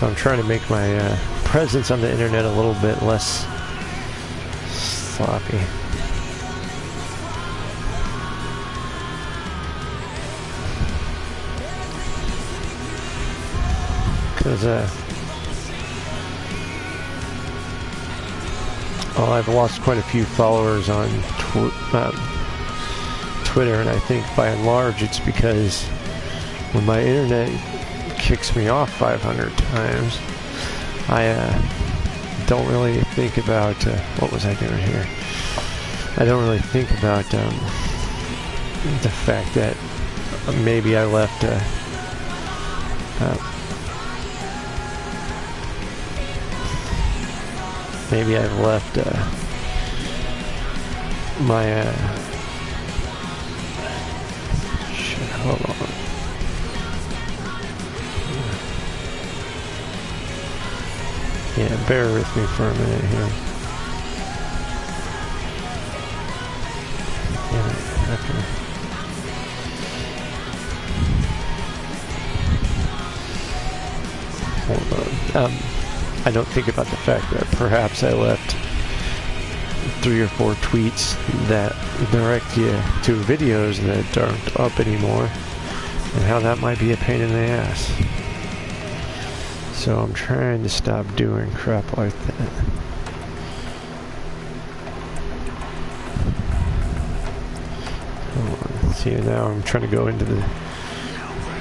I'm trying to make my presence on the internet a little bit less sloppy. Because I've lost quite a few followers on Twitter, and I think by and large it's because when my internet kicks me off 500 times, I don't really think about what was I doing here. I don't really think about the fact that maybe I left maybe I've left my shit, hold on. Yeah, bear with me for a minute here. Yeah, okay. Hold on. I don't think about the fact that perhaps I left 3 or 4 tweets that direct you to videos that aren't up anymore, and how that might be a pain in the ass. So I'm trying to stop doing crap like that. Hold on. See, now I'm trying to go into the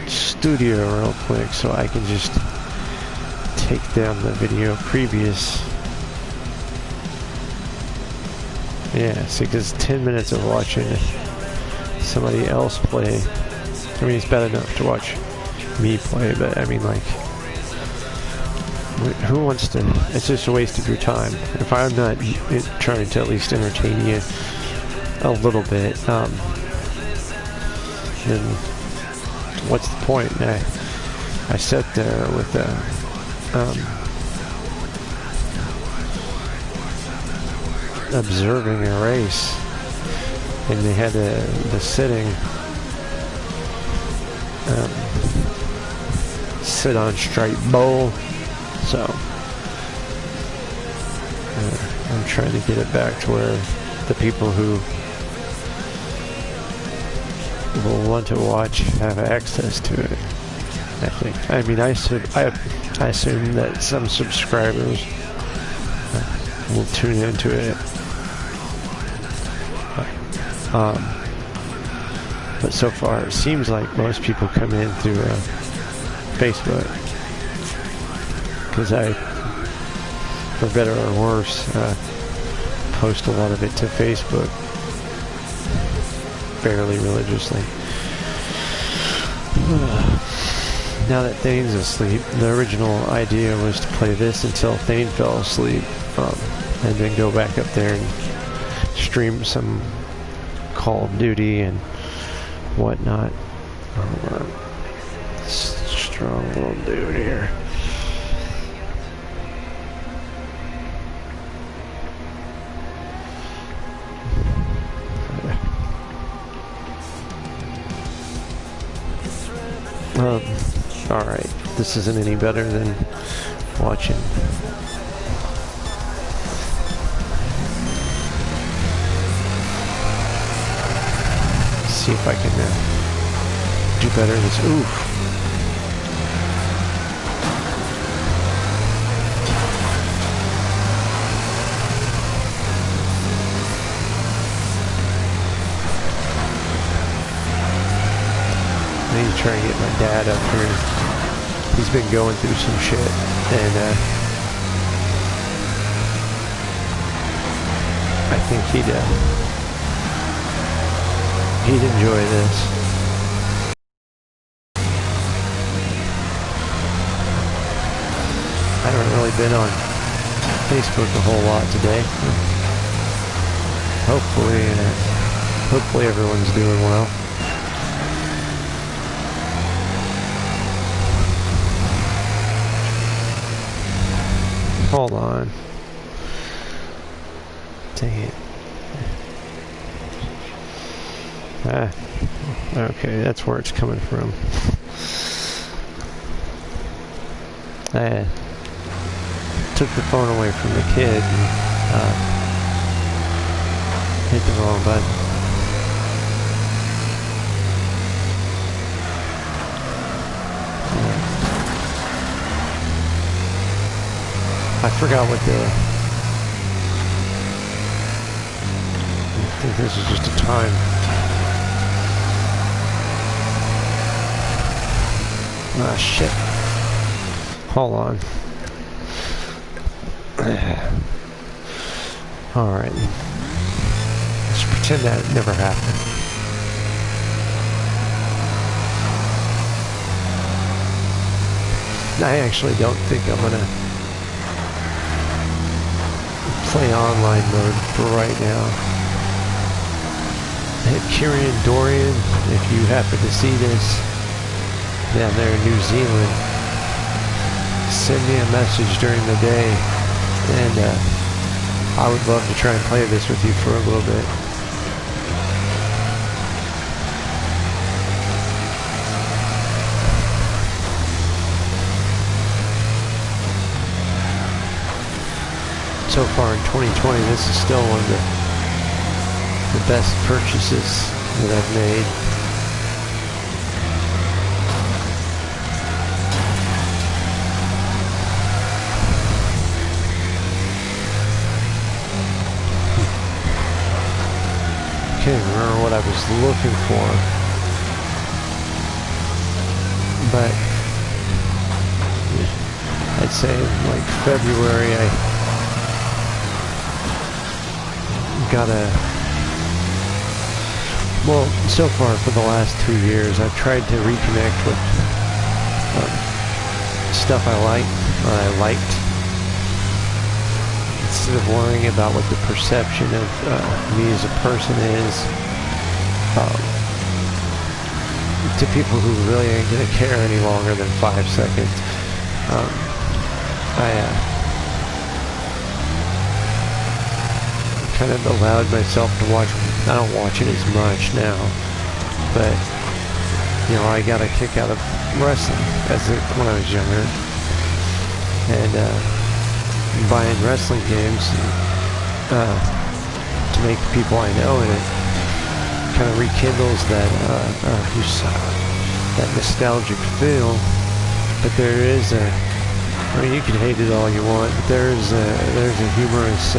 studio real quick so I can just take down the video previous. Yeah, see, because 10 minutes of watching somebody else play, I mean, it's bad enough to watch me play, but I mean, like, who wants to? It's just a waste of your time. If I'm not trying to at least entertain you a little bit, then what's the point? I sat there with observing a race, and they had the sitting sit on straight bowl. So I'm trying to get it back to where the people who will want to watch have access to it. I think. I mean, I assume that some subscribers will tune into it. But so far, it seems like most people come in through Facebook. Because I, for better or worse, post a lot of it to Facebook fairly religiously. Now that Thane's asleep, the original idea was to play this until Thane fell asleep, and then go back up there and stream some Call of Duty and whatnot. Strong little dude here. Alright, this isn't any better than watching. See if I can do better in this. Oof. I need to try and get my dad up here. He's been going through some shit, and I think he'd enjoy this. I haven't really been on Facebook a whole lot today. Hopefully everyone's doing well. Hold on. Dang it. Okay, that's where it's coming from. I took the phone away from the kid and hit the wrong button. I forgot what I think this is just a time. Ah, shit. Hold on. Alright. Let's pretend that it never happened. I actually don't think I'm gonna play online mode for right now. Hit Kieran Dorian, if you happen to see this down there in New Zealand, send me a message during the day, and I would love to try and play this with you for a little bit. So far in 2020, this is still one of the best purchases that I've made. Can't remember what I was looking for, but I'd say in like February I got well, so far for the last 2 years I've tried to reconnect with stuff I liked, instead of worrying about what the perception of me as a person is, to people who really ain't gonna care any longer than 5 seconds. Kind of allowed myself to watch. I don't watch it as much now, but you know, I got a kick out of wrestling when I was younger, and buying wrestling games to make the people I know in it kind of rekindles that nostalgic feel. But there is I mean, you can hate it all you want, but there's a humorous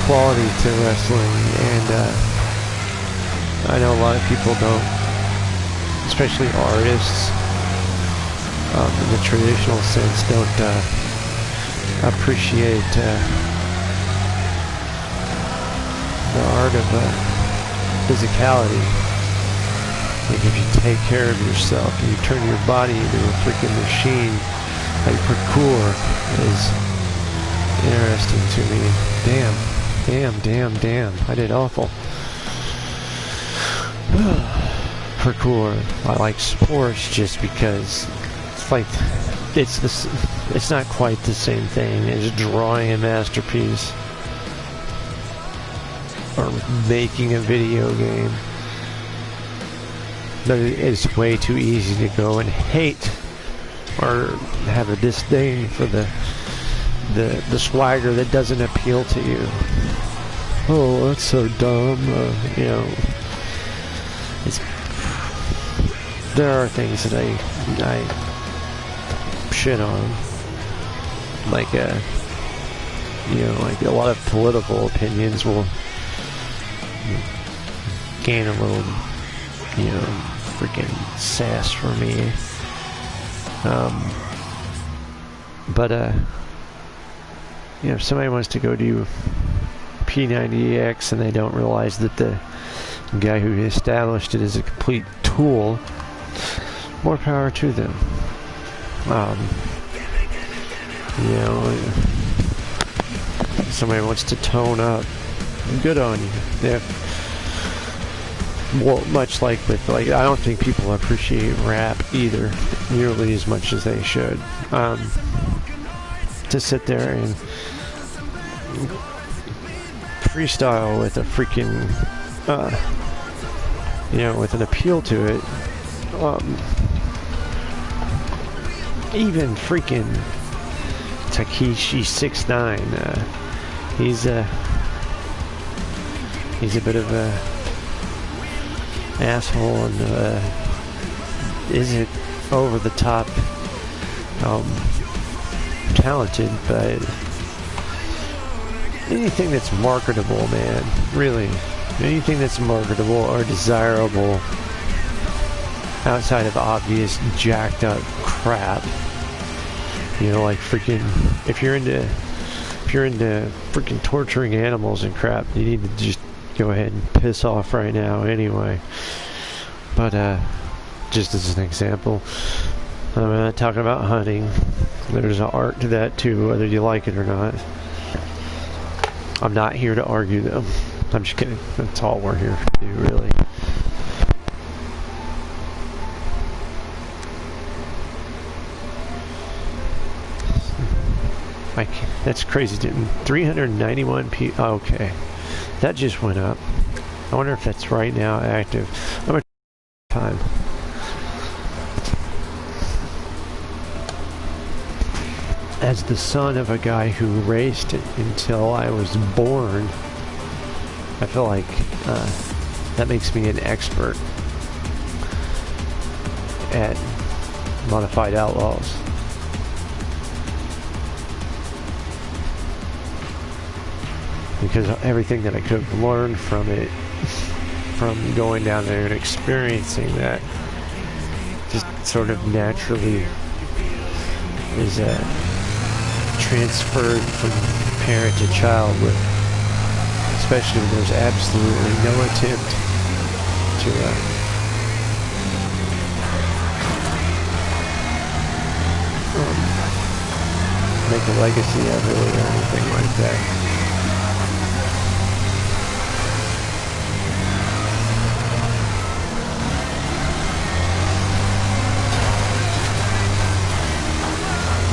quality to wrestling, and I know a lot of people don't, especially artists in the traditional sense, don't appreciate the art of physicality. Like, if you take care of yourself and you turn your body into a freaking machine, like parkour is interesting to me. Damn. I did awful. Parkour. I like sports just because it's like it's not quite the same thing as drawing a masterpiece or making a video game. But it's way too easy to go and hate or have a disdain for the swagger that doesn't appeal to you. Oh, that's so dumb. You know, there are things that I shit on, like you know, like a lot of political opinions will gain a little, you know, freaking sass for me. But you know, if somebody wants to go do P90X and they don't realize that the guy who established it is a complete tool, more power to them. You know, if somebody wants to tone up, good on you. Yeah. Well, much like with, like, I don't think people appreciate rap either nearly as much as they should. To sit there and freestyle with a freaking, you know, with an appeal to it, even freaking Takeshi 69, he's a bit of a asshole and isn't over the top talented, but anything that's marketable, man, really, anything that's marketable or desirable outside of obvious jacked up crap, you know, like freaking, if you're into freaking torturing animals and crap, you need to just go ahead and piss off right now anyway. But just as an example, I'm not talking about hunting. There's an art to that too, whether you like it or not. I'm not here to argue though. I'm just kidding. That's all we're here to do, really. That's crazy, didn't 391 people. Oh, okay, that just went up. I wonder if that's right now active. I'm gonna time. As the son of a guy who raced until I was born, I feel like that makes me an expert at modified outlaws. Because everything that I could have learned from it, from going down there and experiencing that, just sort of naturally is transferred from parent to child, with, especially when there's absolutely no attempt to make a legacy of it or anything like that.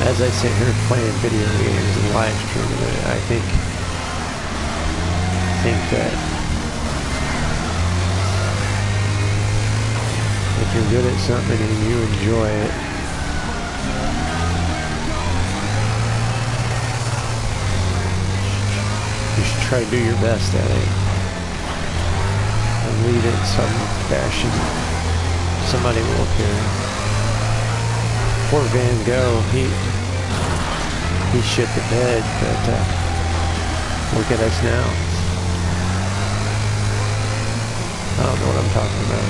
As I sit here playing video games and live streaming it, I think that if you're good at something and you enjoy it, you should try to do your best at it and lead it in some fashion. Somebody will appear. Poor Van Gogh, he shit the bed, but look at us now. I don't know what I'm talking about.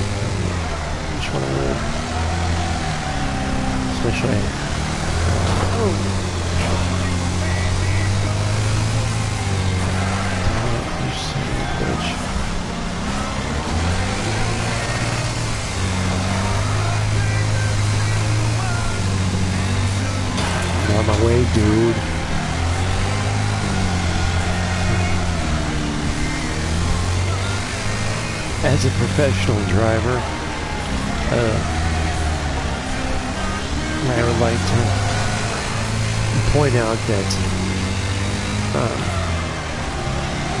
Which one am I? Especially. You son of a bitch. On my way, dude. As a professional driver, I would like to point out that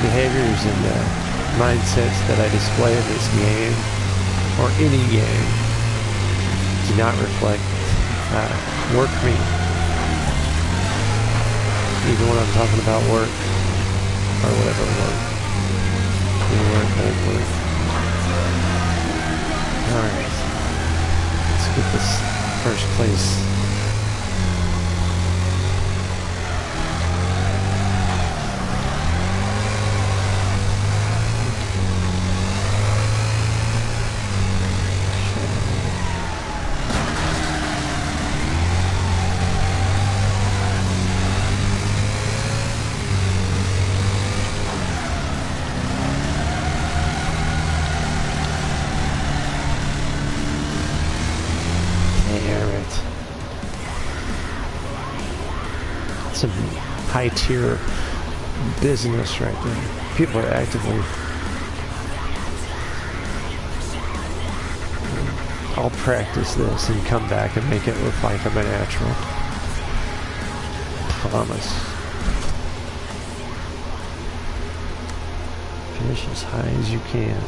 behaviors and mindsets that I display in this game, or any game, do not reflect work me. Even when I'm talking about work, or whatever work. Work. Alright. Let's get this first place. Some high-tier business right there. People are actively... I'll practice this and come back and make it look like I'm a natural. Promise. Finish as high as you can.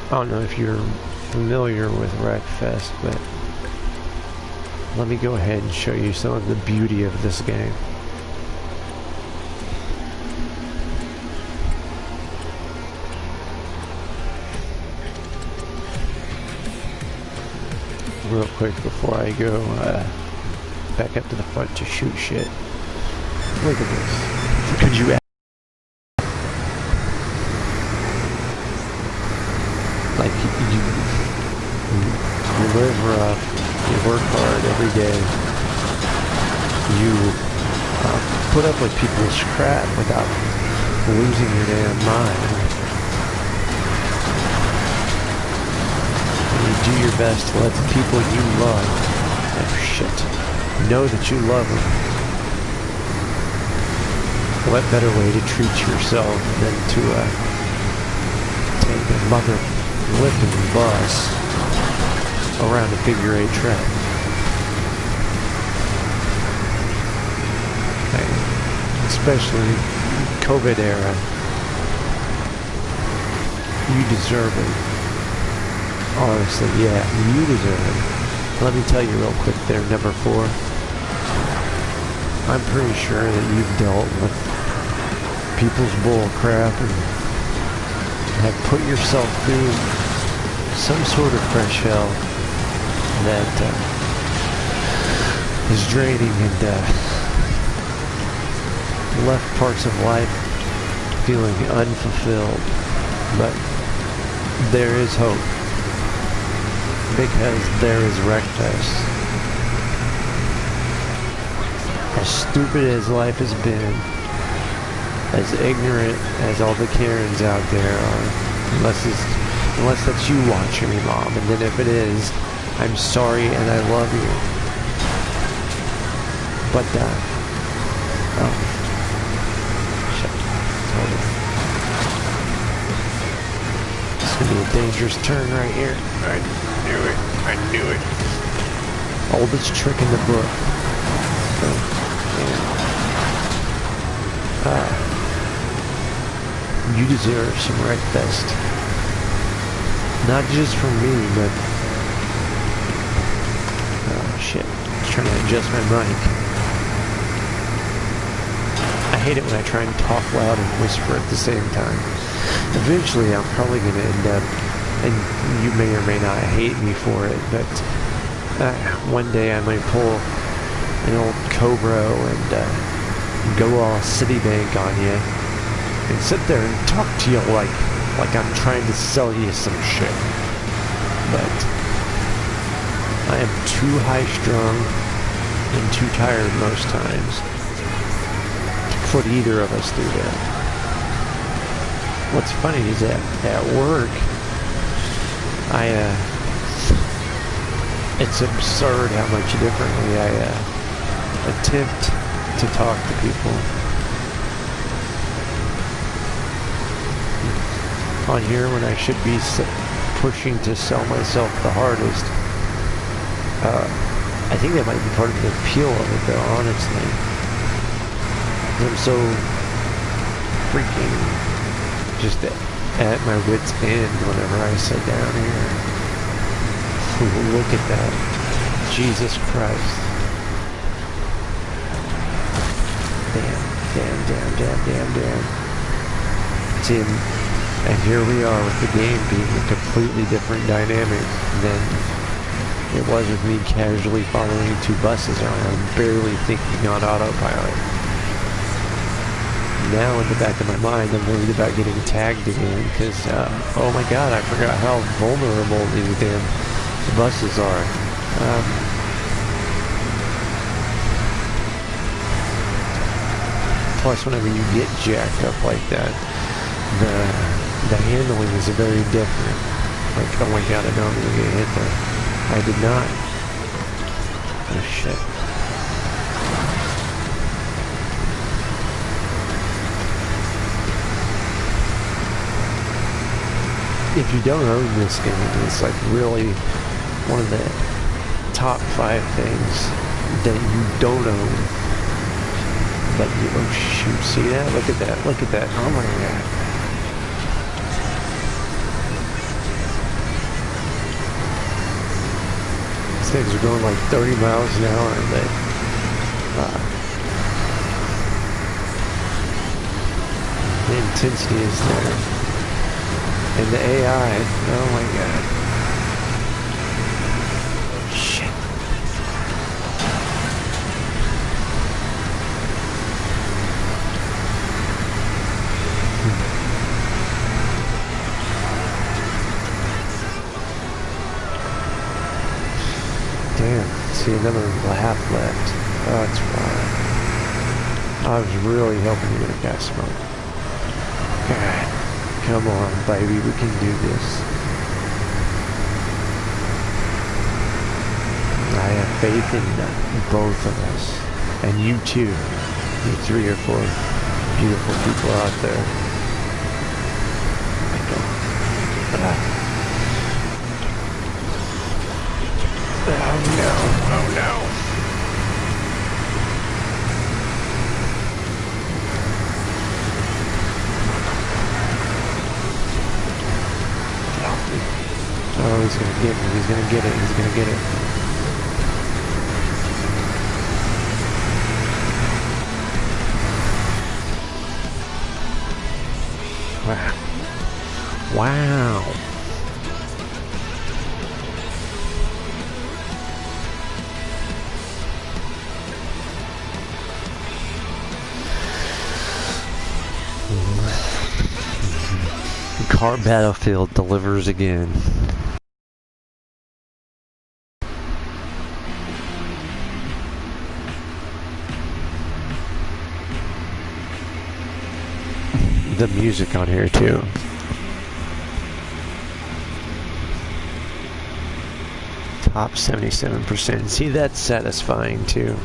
I don't know if you're familiar with Wreckfest, but let me go ahead and show you some of the beauty of this game. Real quick before I go back up to the front to shoot shit. Look at this. Could you like you live rough, you work hard every day, you put up with people's crap without losing your damn mind. And you do your best to let the people you love, oh shit, know that you love them. What better way to treat yourself than to take a mother-flipping bus around a figure-8 track? Especially COVID era. You deserve it. Honestly, yeah, you deserve it. Let me tell you real quick there, number 4. I'm pretty sure that you've dealt with people's bull crap and have put yourself through some sort of fresh hell that is draining and left parts of life feeling unfulfilled. But there is hope, because there is Wreckfest. As stupid as life has been, as ignorant as all the Karens out there are, unless that's you watching me, Mom, and then if it is, I'm sorry and I love you. But oh, shit, hold on. It's gonna be a dangerous turn right here. I knew it. Oldest trick in the book. You deserve some Wreckfest. Not just from me, but oh shit, trying to adjust my mic. I hate it when I try and talk loud and whisper at the same time. Eventually I'm probably going to end up, and you may or may not hate me for it, but one day I might pull an old Cobra and go all Citibank on you and sit there and talk to you like I'm trying to sell you some shit. But I am too high-strung and too tired most times to put either of us through that. What's funny is that at work, it's absurd how much differently I attempt to talk to people. On here, when I should be pushing to sell myself the hardest, I think that might be part of the appeal of it, though, honestly. I'm so freaking just at my wit's end whenever I sit down here. Look at that. Jesus Christ. Damn. Tim, and here we are with the game being a completely different dynamic than it was with me casually following 2 buses around, barely thinking on autopilot. Now in the back of my mind, I'm worried about getting tagged again because, oh my god, I forgot how vulnerable these damn buses are. Plus, whenever you get jacked up like that, the handling is very different. Like, oh my god, I know I'm gonna get hit there. I did not. Oh shit. If you don't own this game, it's like really one of the top 5 things that you don't own. But you, oh shoot, see that? Look at that, look at that. Oh my god. These things are going like 30 miles an hour, and the intensity is there. And the AI, oh my god. Shit. Damn, see another lap left. Oh, that's wild. I was really hoping you would have got smoked. God, come on, baby, we can do this. I have faith in both of us. And you too. You 3 or 4 beautiful people out there. Oh no, oh no. Oh, he's gonna get me, he's gonna get it, he's gonna get it. Wow. Wow. Car Battlefield delivers again. The music on here too. Top 77%. See, that's satisfying too.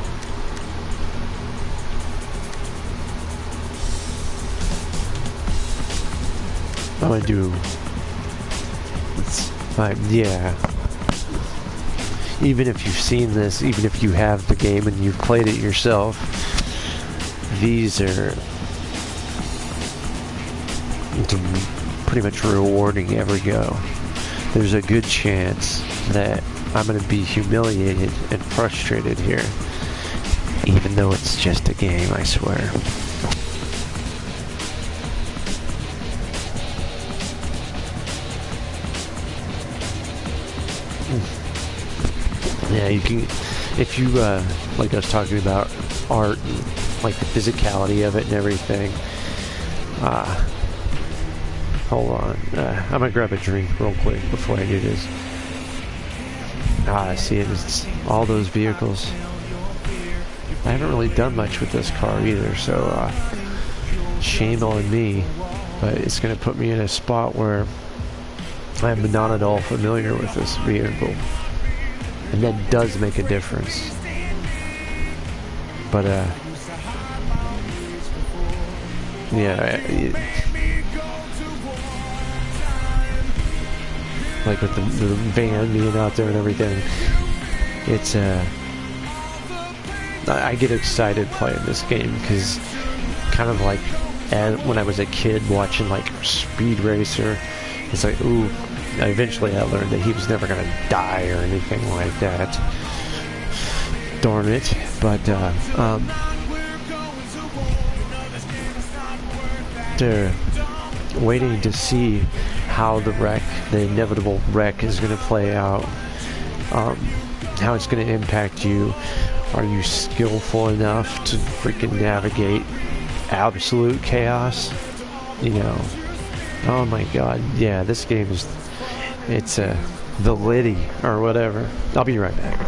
I'm gonna do. Yeah. Even if you've seen this, even if you have the game and you've played it yourself, these are pretty much rewarding every go. There's a good chance that I'm gonna be humiliated and frustrated here, even though it's just a game, I swear. Yeah, you can, if you, like I was talking about art, and, like the physicality of it and everything. Hold on, I'm gonna grab a drink real quick before I do this. See, it's all those vehicles. I haven't really done much with this car either, so, shame on me, but it's gonna put me in a spot where I'm not at all familiar with this vehicle. And that does make a difference. But, yeah, like with the van being out there and everything, it's, I get excited playing this game, because kind of like when I was a kid watching like Speed Racer, it's like, ooh, eventually I learned that he was never gonna die or anything like that. Darn it. But they're waiting to see how the inevitable wreck is gonna play out, how it's gonna impact you. Are you skillful enough to freaking navigate absolute chaos? You know, oh my god, yeah, this game is, it's the Liddy or whatever. I'll be right back.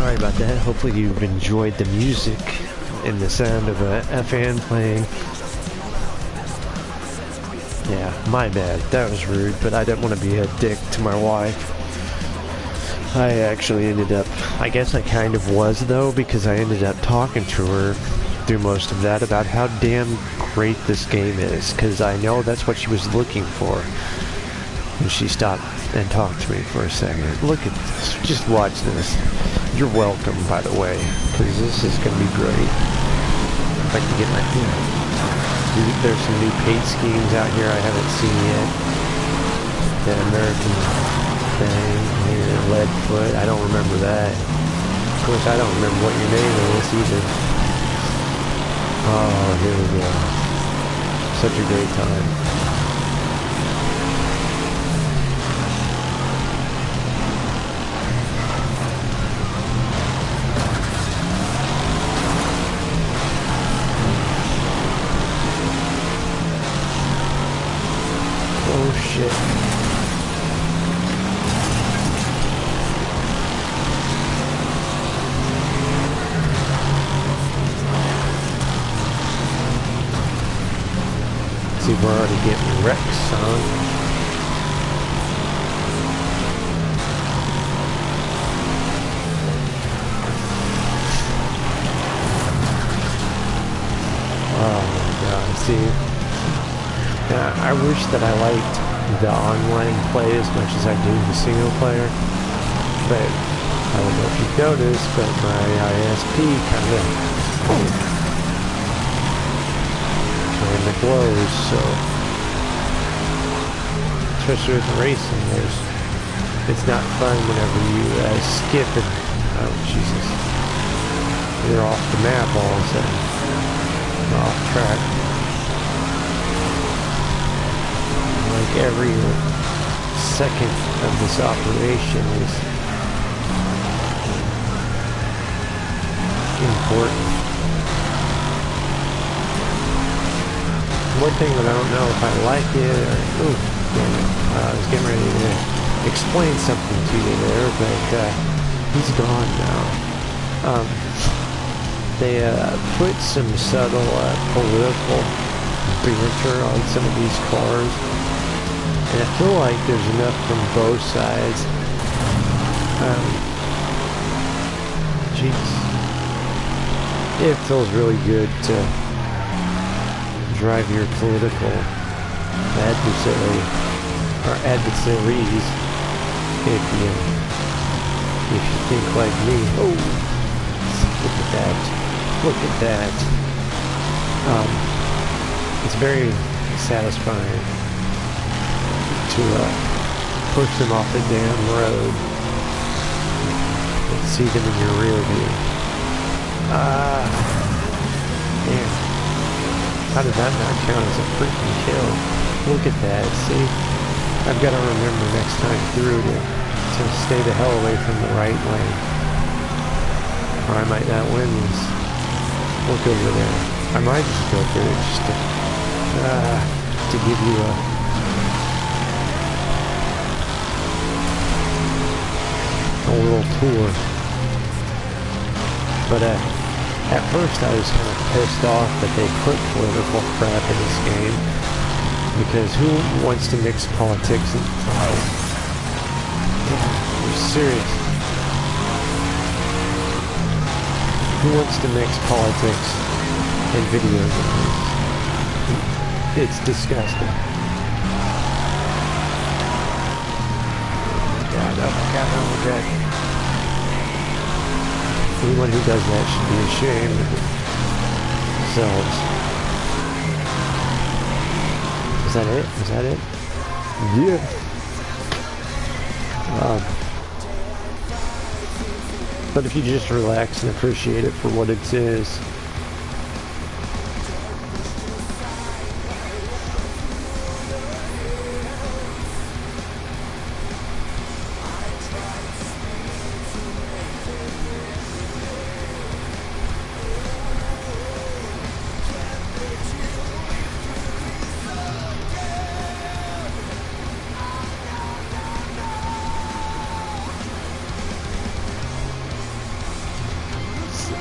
Sorry about that. Hopefully you've enjoyed the music and the sound of a fan playing. Yeah, my bad. That was rude, but I didn't want to be a dick to my wife. I actually ended up, I guess I kind of was though, because I ended up talking to her through most of that about how damn great this game is, because I know that's what she was looking for. And she stopped and talked to me for a second. Look at this. Just watch this. You're welcome, by the way, because this is going to be great. If I can get my... There's some new paint schemes out here I haven't seen yet. The American thing here, Leadfoot. I don't remember that. Of course, I don't remember what your name is either. Oh, here we go. Such a great time. Oh shit. See, we're already getting wrecked, son. Oh my god, see. I wish that I liked the online play as much as I do the single player, but I don't know if you've noticed, but my ISP kind of glows, so especially with racing, it's not fun whenever you skip and oh Jesus, you're off the map all of a sudden, off track. Like every second of this operation is important. One thing that I don't know if I like it or... Ooh, damn it. I was getting ready to explain something to you there, but he's gone now. They put some subtle political banter on some of these cars. And I feel like there's enough from both sides. Jeez. It feels really good to drive your political adversary, or adversaries, if you think like me. Oh, look at that. Look at that. It's very satisfying to push them off the damn road and see them in your rear view. Man, how did that not count as a freaking kill? Look at that, see? I've got to remember next time through to stay the hell away from the right lane, or I might not win this. Look over there. I might just go through it just to give you a little tour. But at first I was kind of pissed off that they put political crap in this game, because who wants to mix politics and... Yeah, you're serious. Who wants to mix politics and video games? It's disgusting. God, okay. Anyone who does that should be ashamed of themselves. Is that it? Is that it? Yeah. But if you just relax and appreciate it for what it is,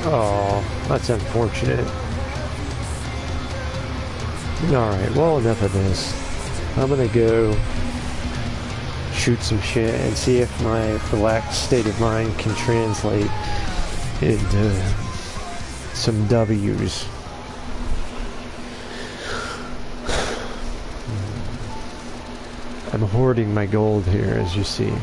Oh, that's unfortunate. Alright, well, enough of this. I'm gonna go shoot some shit and see if my relaxed state of mind can translate into some W's. I'm hoarding my gold here, as you see.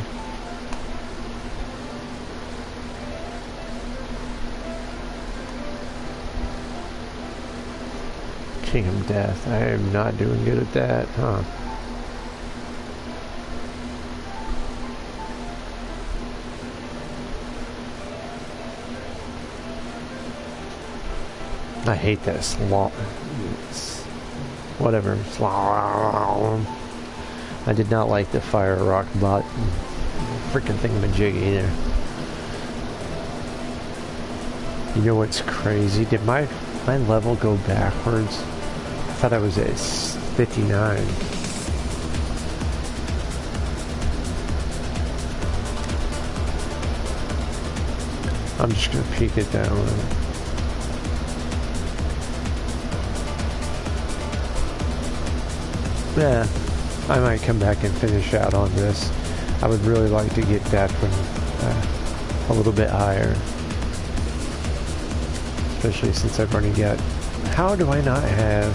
Kingdom Death. I am not doing good at that, huh? I hate this. Whatever. I did not like the fire rock bot freaking thingamajig either. You know what's crazy? Did my level go backwards? I thought I was at 59. I'm just gonna peek it down. Yeah, I might come back and finish out on this. I would really like to get that one a little bit higher. Especially since I've already got... How do I not have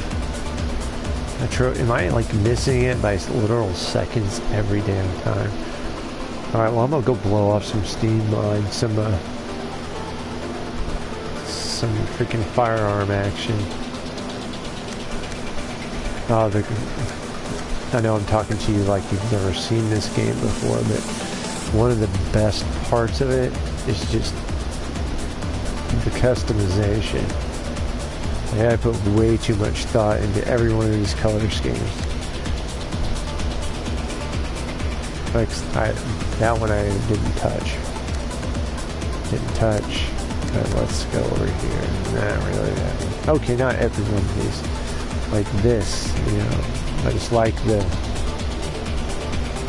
a trophy? Am I like missing it by literal seconds every damn time? Alright, well I'm gonna go blow off some steam mine, some freaking firearm action. Oh, I know I'm talking to you like you've never seen this game before, but one of the best parts of it is just the customization. Like, I put way too much thought into every one of these color schemes. Like, that one I didn't touch. But let's go over here. Not really that one. Okay, not every one of these. Like this, you know. I just like the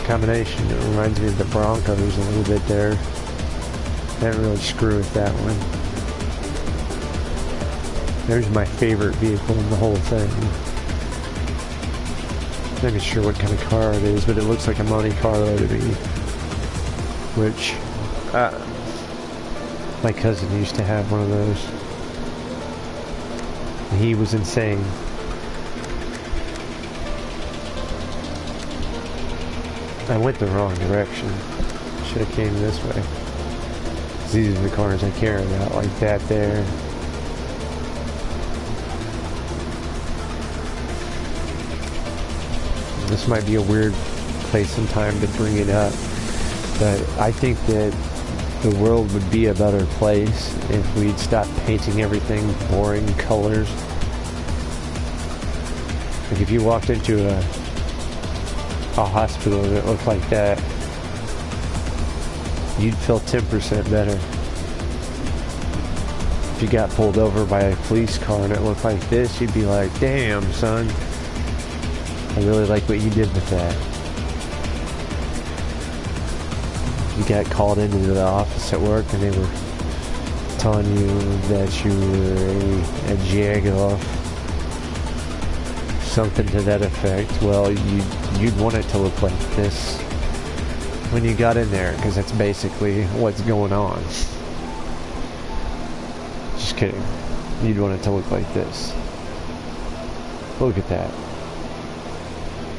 combination. It reminds me of the Broncos a little bit there. Didn't really screw with that one. There's my favorite vehicle in the whole thing. Not even sure what kind of car it is, but it looks like a Monte Carlo to me. Which, my cousin used to have one of those. He was insane. I went the wrong direction. Should have came this way. These are the cars I care about, like that there. This might be a weird place and time to bring it up, but I think that the world would be a better place if we'd stop painting everything boring colors. Like if you walked into a hospital that looked like that, you'd feel 10% better. If you got pulled over by a police car and it looked like this, you'd be like, damn, son, I really like what you did with that. You got called into the office at work and they were telling you that you were a jag-off, something to that effect. Well, you'd want it to look like this when you got in there, because that's basically what's going on. Just kidding. You'd want it to look like this. Look at that.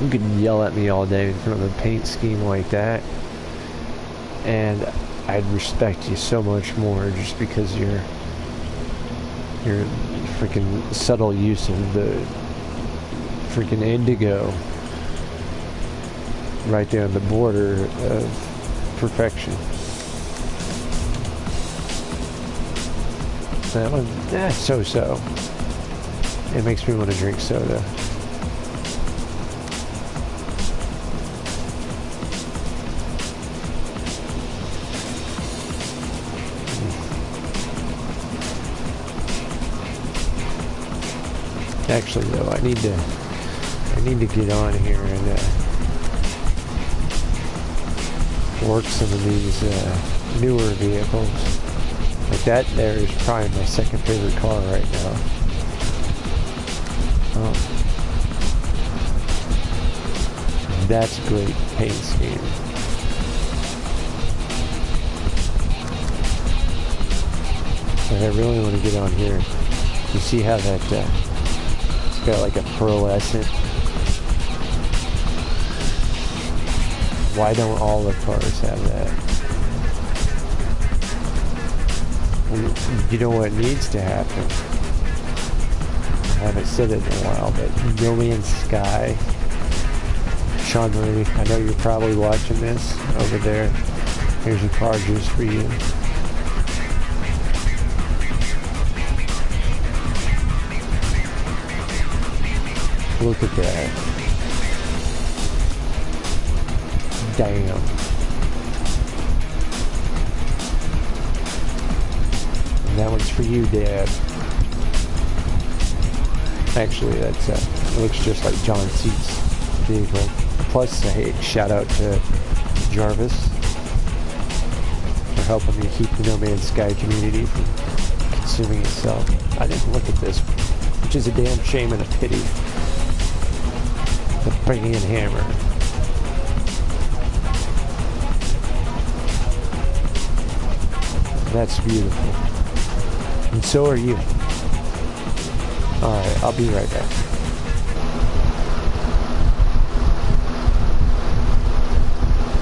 You could yell at me all day in front of a paint scheme like that, and I'd respect you so much more just because your freaking subtle use of the freaking indigo right there on the border of perfection. That one, so-so. It makes me want to drink soda. Actually, though, I need to get on here and work some of these newer vehicles. Like that there is probably my second favorite car right now. That's a great paint scheme. And I really want to get on here. You see how that it's got like a pearlescent. Why don't all the cars have that? You know what needs to happen? I haven't said it in a while, but No Man's Sky. Sean Murray, I know you're probably watching this over there. Here's a car just for you. Look at that. Damn. And that one's for you, Dad. Actually, that's it looks just like John Seat's vehicle. Plus, hey, shout out to Jarvis for helping me keep the No Man's Sky community from consuming itself. I didn't look at this, which is a damn shame and a pity. The bringing in hammer. That's beautiful. And so are you. Alright, I'll be right back.